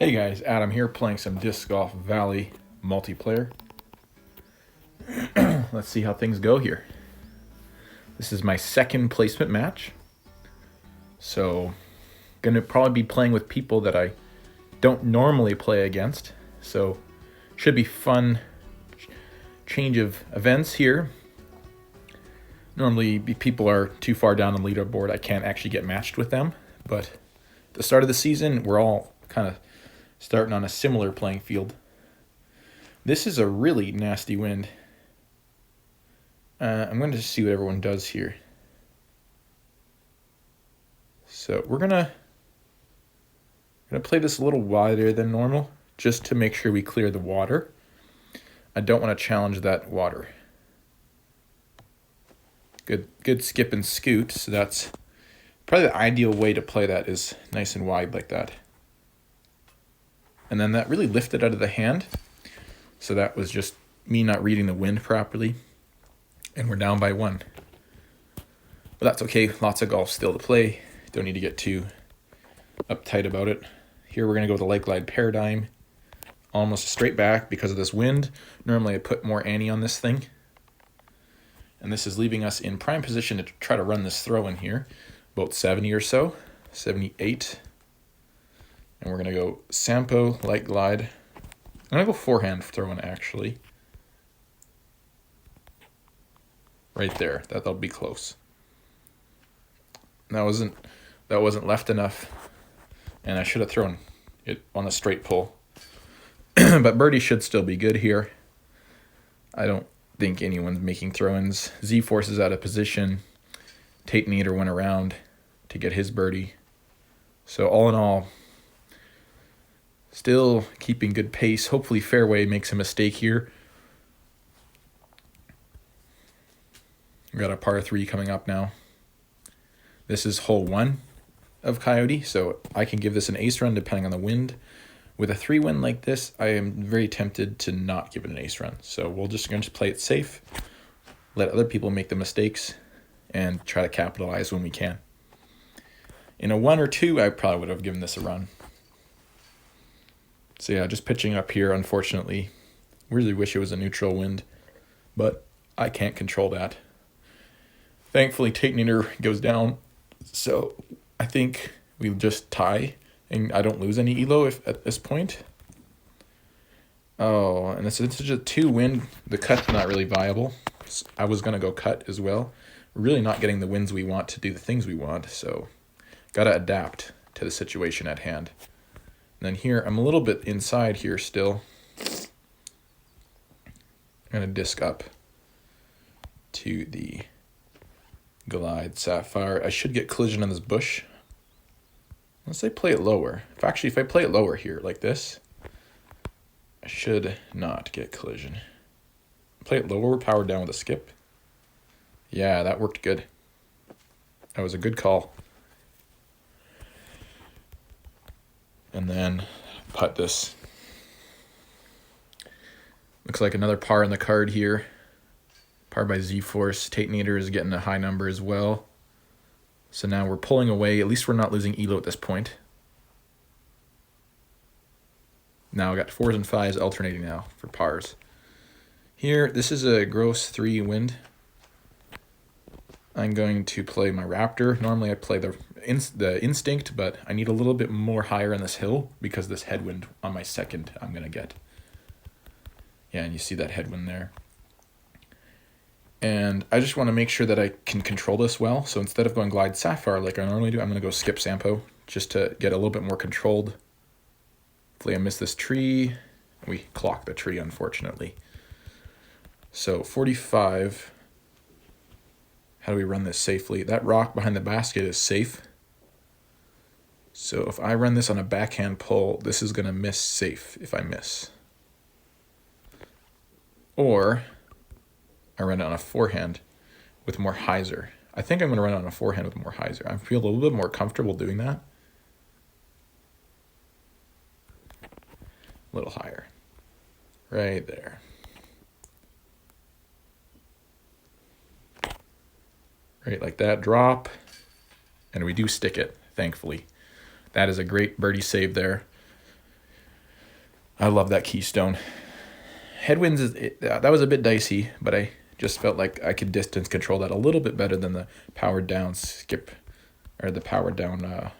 Hey guys, Adam here playing some Disc Golf Valley multiplayer. Let's see how things go here. This is my second placement match. So, gonna probably be playing with people that I don't normally play against. So, should be fun change of events here. Normally, people are too far down the leaderboard, I can't actually get matched with them. But at the start of the season, we're all kind of starting on a similar playing field. This is a really nasty wind. I'm going to see what everyone does here. So we're gonna play this a little wider than normal, just to make sure we clear the water. I don't want to challenge that water. Good skip and scoot. So that's probably the ideal way to play that, is nice and wide like that. And then that really lifted out of the hand. So that was just me not reading the wind properly. And we're down by one. But that's okay. Lots of golf still to play. Don't need to get too uptight about it. Here we're going to go with the light glide paradigm. Almost straight back because of this wind. Normally I put more ante on this thing. And this is leaving us in prime position to try to run this throw in here. About 70 or so. 78. And we're going to go Sampo, light glide. I'm going to go forehand throwing actually. Right there. That'll be close. That wasn't left enough. And I should have thrown it on a straight pull. But birdie should still be good here. I don't think anyone's making throw-ins. Z-Force is out of position. Tate Nieder went around to get his birdie. So all in all, still keeping good pace. Hopefully fairway makes a mistake here. We got a par 3 coming up now. This is hole 1 of Coyote, so I can give this an ace run depending on the wind. With a 3-win like this, I am very tempted to not give it an ace run. So we're just going to play it safe, let other people make the mistakes, and try to capitalize when we can. In a 1 or 2, I probably would have given this a run. So yeah, just pitching up here, unfortunately. Really wish it was a neutral wind, but I can't control that. Thankfully, Tate Nieder goes down, so I think we just tie, and I don't lose any elo at this point. Oh, and it's just a 2-win. The cut's not really viable. I was going to go cut as well. We're really not getting the wins we want to do the things we want, so got to adapt to the situation at hand. And then here, I'm a little bit inside here still. I'm going to disc up to the Glide Sapphire. I should get collision on this bush. Unless I play it lower. If I play it lower here, like this, I should not get collision. Play it lower, powered down with a skip. Yeah, that worked good. That was a good call. And then putt this. Looks like another par in the card here. Par by Z-Force. Tate Nieder is getting a high number as well. So now we're pulling away. At least we're not losing elo at this point. Now I got 4s and 5s alternating now for pars. Here, this is a gross 3 wind. I'm going to play my Raptor. Normally I play the Instinct, but I need a little bit more higher on this hill because this headwind on my second I'm going to get. Yeah, and you see that headwind there. And I just want to make sure that I can control this well. So instead of going Glide Sapphire like I normally do, I'm going to go skip Sampo just to get a little bit more controlled. Hopefully I miss this tree. We clocked the tree, unfortunately. So 45. How do we run this safely? That rock behind the basket is safe. So if I run this on a backhand pull, this is going to miss safe if I miss. Or I run it on a forehand with more hyzer. I think I'm going to run it on a forehand with more hyzer. I feel a little bit more comfortable doing that. A little higher. Right there. Right like that. Drop. And we do stick it, thankfully. That is a great birdie save there. I love that keystone. Headwinds, that was a bit dicey, but I just felt like I could distance control that a little bit better than the powered down skip, or the powered down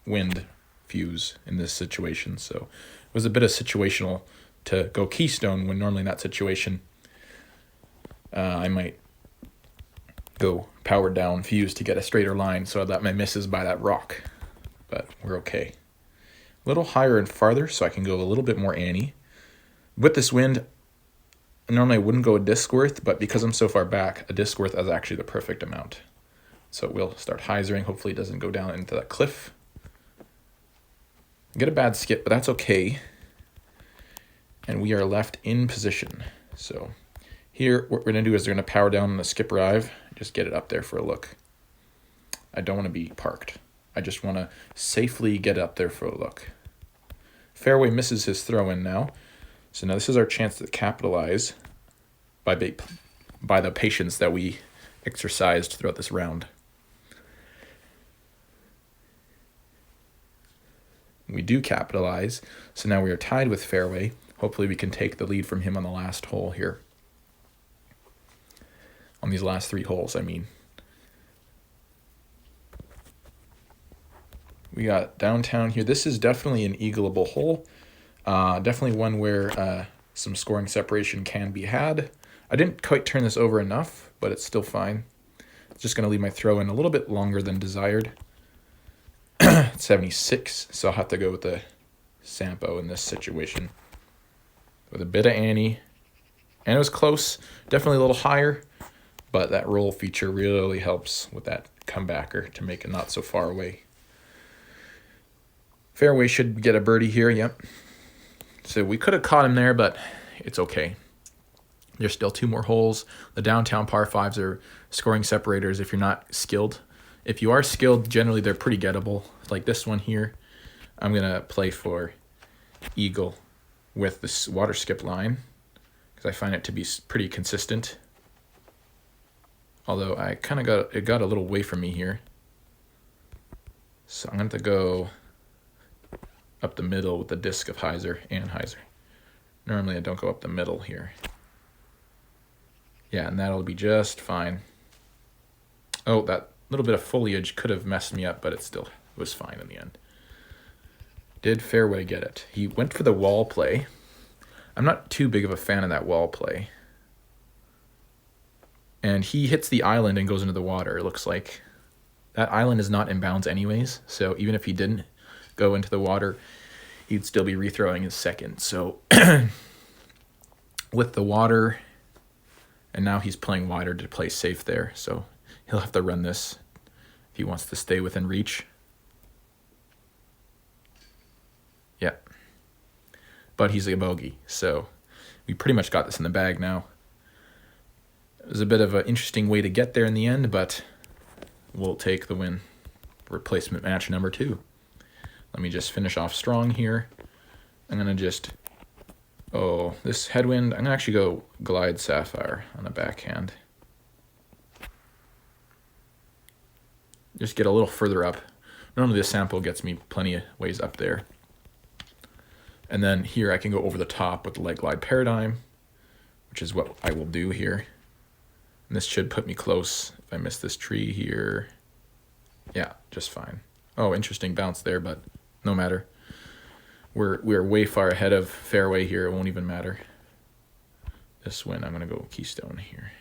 wind fuse in this situation. So it was a bit of situational to go keystone when normally in that situation I might go powered down fuse to get a straighter line so that my misses by that rock. But we're okay. A little higher and farther so I can go a little bit more Annie. With this wind, normally I wouldn't go a disc worth, but because I'm so far back, a disc worth is actually the perfect amount. So we'll start hyzering. Hopefully it doesn't go down into that cliff. Get a bad skip, but that's okay. And we are left in position. So here, what we're going to do is we're going to power down on the skip arrive. Just get it up there for a look. I don't want to be parked. I just want to safely get up there for a look. Fairway misses his throw in now. So now this is our chance to capitalize by the patience that we exercised throughout this round. We do capitalize, so now we are tied with fairway. Hopefully we can take the lead from him on the last hole here. On these last 3 holes, I mean. We got downtown here. This is definitely an eagleable hole. Definitely one where some scoring separation can be had. I didn't quite turn this over enough, but it's still fine. It's just going to leave my throw in a little bit longer than desired. 76, so I'll have to go with the Sampo in this situation. With a bit of Annie. And it was close. Definitely a little higher, but that roll feature really helps with that comebacker to make it not so far away. Fairway should get a birdie here, yep. So we could have caught him there, but it's okay. There's still 2 more holes. The downtown par 5s are scoring separators if you're not skilled. If you are skilled, generally they're pretty gettable. Like this one here, I'm going to play for eagle with this water skip line because I find it to be pretty consistent. Although I kind of got a little away from me here. So I'm going to go up the middle with the disc of hyzer and hyzer. Normally I don't go up the middle here. Yeah, and that'll be just fine. Oh, that little bit of foliage could have messed me up, but it still was fine in the end. Did fairway get it? He went for the wall play. I'm not too big of a fan of that wall play. And he hits the island and goes into the water, it looks like. That island is not in bounds anyways, so even if he didn't go into the water, he'd still be rethrowing his second. So with the water, and now he's playing wider to play safe there, so he'll have to run this if he wants to stay within reach. Yeah. But he's a bogey, so we pretty much got this in the bag now. It was a bit of an interesting way to get there in the end, but we'll take the win. Replacement match number 2. Let me just finish off strong here. I'm going to just... Oh, this headwind, I'm going to actually go glide sapphire on the backhand. Just get a little further up. Normally the sample gets me plenty of ways up there. And then here I can go over the top with the leg glide paradigm, which is what I will do here. And this should put me close if I miss this tree here. Yeah, just fine. Oh, interesting bounce there, but no matter. We're way far ahead of fairway here. It won't even matter. This win, I'm going to go keystone here.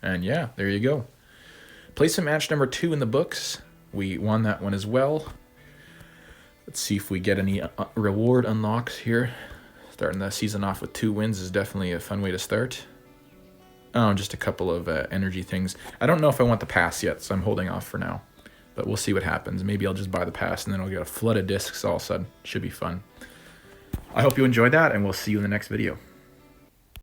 And yeah, there you go. Placement match number 2 in the books. We won that one as well. Let's see if we get any reward unlocks here. Starting the season off with 2 wins is definitely a fun way to start. Oh, just a couple of energy things. I don't know if I want the pass yet, so I'm holding off for now. But we'll see what happens. Maybe I'll just buy the pass and then I'll get a flood of discs all of a sudden. Should be fun. I hope you enjoyed that, and we'll see you in the next video.